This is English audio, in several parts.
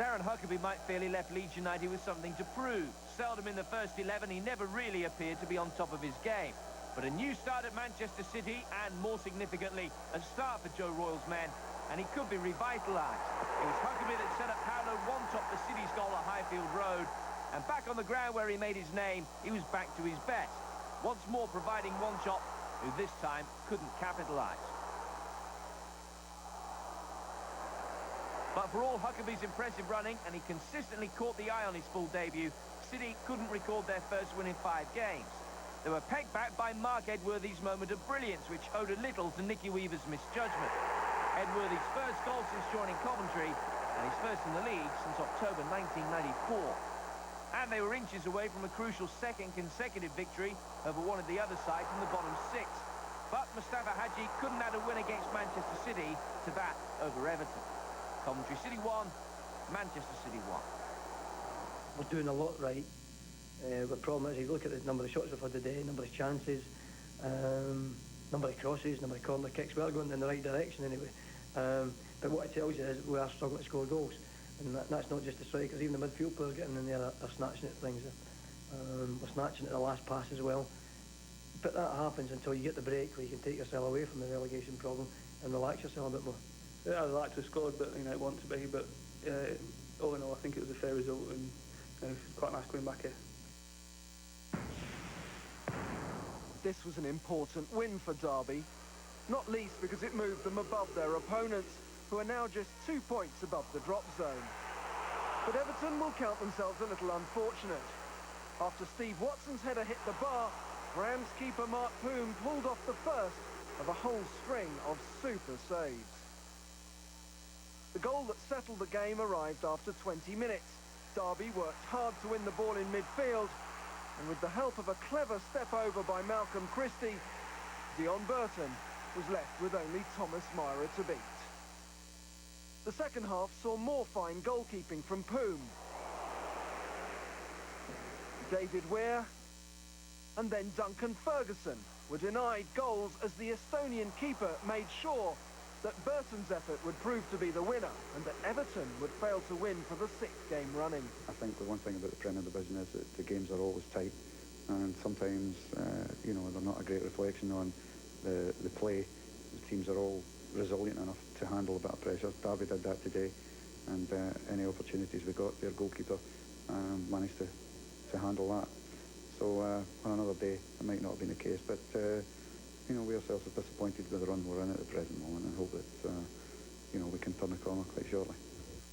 Darren Huckabee might feel he left Leeds United with something to prove. Seldom in the first 11, he never really appeared to be on top of his game. But a new start at Manchester City, and more significantly, a start for Joe Royle's men, and he could be revitalised. It was Huckabee that set up Paolo one-top the City's goal at Highfield Road, and back on the ground where he made his name, he was back to his best. Once more providing one-top, who this time couldn't capitalise. But for all Huckabee's impressive running, and he consistently caught the eye on his full debut, City couldn't record their first win in 5 games. They were pegged back by Mark Edworthy's moment of brilliance, which owed a little to Nicky Weaver's misjudgment. Edworthy's first goal since joining Coventry, and his first in the league since October 1994. And they were inches away from a crucial second consecutive victory over one of the other side from the bottom 6. But Mustafa Hadji couldn't add a win against Manchester City to that over Everton. Coventry City 1, Manchester City 1. We're doing a lot right. The problem is, you look at the number of shots we've had today, number of chances, number of crosses, number of corner kicks. We are going in the right direction anyway. But what it tells you is we are struggling to score goals. And that's not just the strikers, even the midfield players getting in there are snatching at things. We're snatching at the last pass as well. But that happens until you get the break where you can take yourself away from the relegation problem and relax yourself a bit more. Yeah, I'd like to have scored, but it want to be. But all in all, I think it was a fair result, and it's quite nice coming back here. This was an important win for Derby, not least because it moved them above their opponents, who are now just 2 points above the drop zone. But Everton will count themselves a little unfortunate. After Steve Watson's header hit the bar, Rams keeper Mark Poom pulled off the first of a whole string of super saves. The goal that settled the game arrived after 20 minutes. Derby worked hard to win the ball in midfield, and with the help of a clever step over by Malcolm Christie, Dion Burton was left with only Thomas Myra to beat. The second half saw more fine goalkeeping from Poom, David Weir, and then Duncan Ferguson were denied goals as the Estonian keeper made sure that Burton's effort would prove to be the winner and that Everton would fail to win for the 6th game running. I think the one thing about the Premier Division is that the games are always tight, and sometimes, they're not a great reflection on the play. The teams are all resilient enough to handle a bit of pressure. Derby did that today, and any opportunities we got, their goalkeeper managed to handle that. So on another day, it might not have been the case, but we ourselves are disappointed with the run we're in at the present moment, and hope that we can turn the corner quite shortly.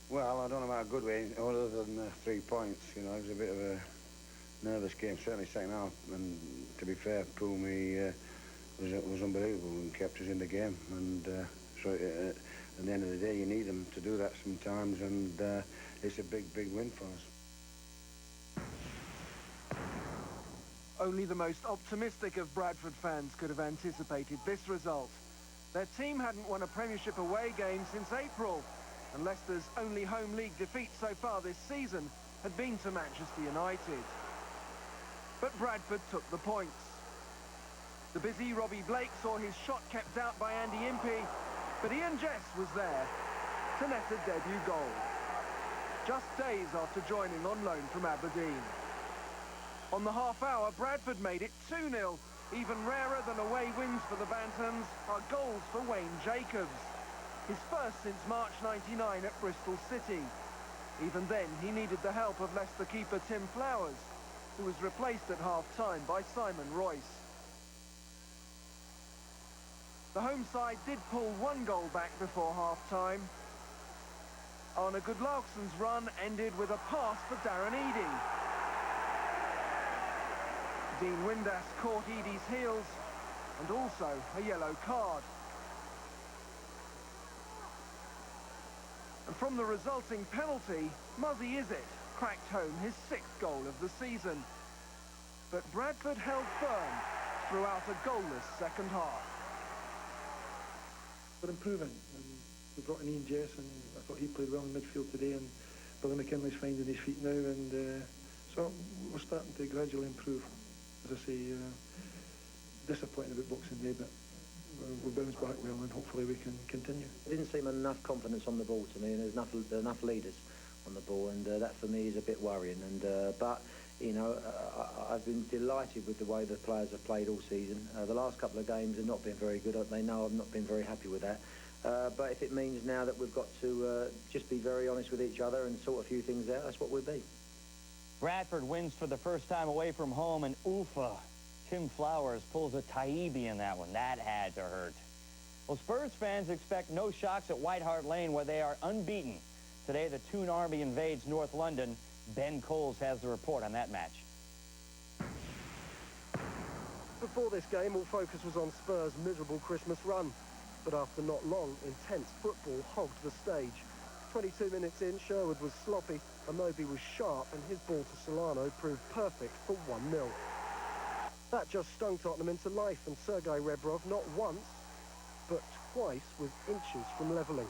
Well, I don't know about a good way, other than 3 points. It was a bit of a nervous game, certainly second half. And to be fair, Pumi was unbelievable and kept us in the game. And so at the end of the day, you need them to do that sometimes, and it's a big, big win for us. Only the most optimistic of Bradford fans could have anticipated this result. Their team hadn't won a Premiership away game since April, and Leicester's only home league defeat so far this season had been to Manchester United. But Bradford took the points. The busy Robbie Blake saw his shot kept out by Andy Impey, but Ian Jess was there to net a debut goal, just days after joining on loan from Aberdeen. On the half-hour, Bradford made it 2-0. Even rarer than away wins for the Bantams are goals for Wayne Jacobs, his first since March '99 at Bristol City. Even then, he needed the help of Leicester keeper Tim Flowers, who was replaced at half-time by Simon Royce. The home side did pull 1 goal back before half-time. Arne Gudlaugson's run ended with a pass for Darren Eadie. Dean Windass caught Eadie's heels, and also a yellow card. And from the resulting penalty, Muzzy Izzet cracked home his 6th goal of the season. But Bradford held firm throughout a goalless second half. We're improving, and we brought in Ian Jess, and I thought he played well in midfield today, and Billy McKinley's finding his feet now, and so we're starting to gradually improve. As I say, disappointing about Boxing Day, but we'll bounce back well, and hopefully we can continue. There didn't seem enough confidence on the ball to me, and there's enough leaders. on the ball, and that for me is a bit worrying. But you know, I've been delighted with the way the players have played all season. The last couple of games have not been very good. They know I've not been very happy with that. But if it means now that we've got to just be very honest with each other and sort a few things out, that's what we'll be. Bradford wins for the first time away from home, and Ufa, Tim Flowers pulls a Taibbi in that one. That had to hurt. Well, Spurs fans expect no shocks at White Hart Lane, where they are unbeaten. Today, the Toon Army invades North London. Ben Coles has the report on that match. Before this game, all focus was on Spurs' miserable Christmas run. But after not long, intense football hogged the stage. 22 minutes in, Sherwood was sloppy, Amobi was sharp, and his ball to Solano proved perfect for 1-0. That just stung Tottenham into life, and Sergei Rebrov not once, but twice was inches from levelling.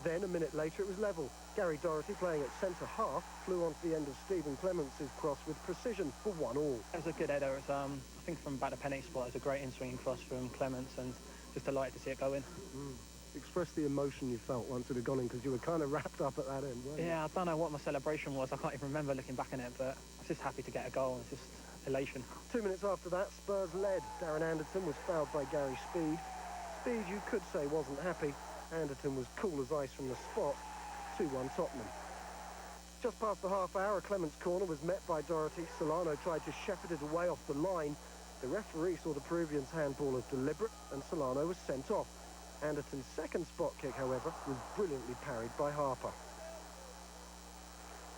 Then, a minute later, it was level. Gary Doherty, playing at centre-half, flew onto the end of Stephen Clements' cross with precision for 1-1. It was a good header. It was, I think from about the penalty spot, it was a great in-swinging cross from Clements, and just delighted to see it go in. Express the emotion you felt once it had gone in, because you were kind of wrapped up at that end, weren't you? Yeah, I don't know what my celebration was. I can't even remember looking back on it, but I was just happy to get a goal. It's just elation. 2 minutes after that, Spurs led. Darren Anderton was fouled by Gary Speed. Speed, you could say, wasn't happy. Anderton was cool as ice from the spot. 2-1 Tottenham. Just past the half hour, Clements' corner was met by Doherty. Solano tried to shepherd it away off the line. The referee saw the Peruvian's handball as deliberate, and Solano was sent off. Anderton's second spot kick, however, was brilliantly parried by Harper.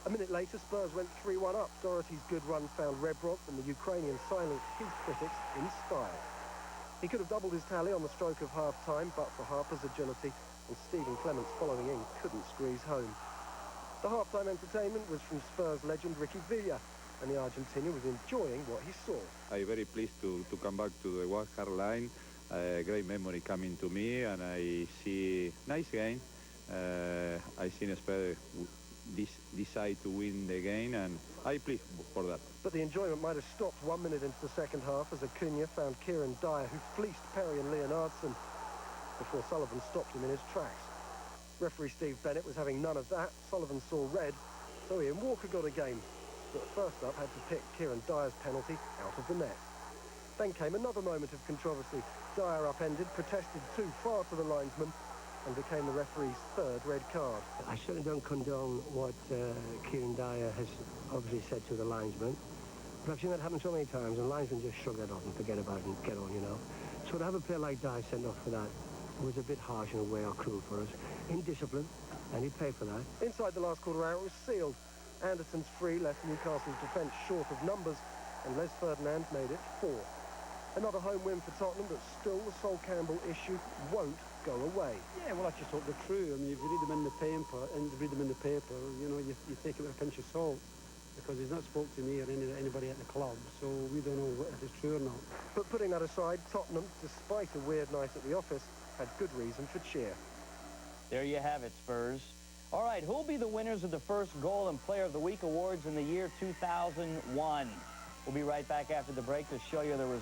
A minute later, Spurs went 3-1 up. Doherty's good run found Rebrov, and the Ukrainian silenced his critics in style. He could have doubled his tally on the stroke of half-time, but for Harper's agility, and Stephen Clements following in couldn't squeeze home. The half-time entertainment was from Spurs legend Ricky Villa, and the Argentinian was enjoying what he saw. I'm very pleased to come back to the White Hart Lane. Great memory coming to me, and I see nice game. I seen Spurs decide to win the game, and I'm pleased for that. But the enjoyment might have stopped 1 minute into the second half as Acuna found Kieran Dyer, who fleeced Perry and Leonardson before Sullivan stopped him in his tracks. Referee Steve Bennett was having none of that. Sullivan saw red, so Ian Walker got a game. But first up had to pick Kieran Dyer's penalty out of the net. Then came another moment of controversy. Dyer upended, protested too far to the linesman, and became the referee's third red card. I certainly don't condone what Kieran Dyer has obviously said to the linesman, but I've seen that happen so many times, and linesmen just shrug that off and forget about it and get on, you know. So to have a player like Dyer sent off for that was a bit harsh in a way, or cruel for us. Indiscipline, and he paid for that. Inside the last quarter hour, it was sealed. Anderton's free left Newcastle's defence short of numbers, and Les Ferdinand made it 4. Another home win for Tottenham, but still the Sol Campbell issue won't go away. Yeah, well, I just hope they're true. I mean, if you read them in the paper, you know, you take it with a pinch of salt, because he's not spoke to me or anybody at the club, so we don't know if it's true or not. But putting that aside, Tottenham, despite a weird night at the office, had good reason for cheer. There you have it, Spurs. All right, who'll be the winners of the first Goal and Player of the Week awards in the year 2001? We'll be right back after the break to show you the results.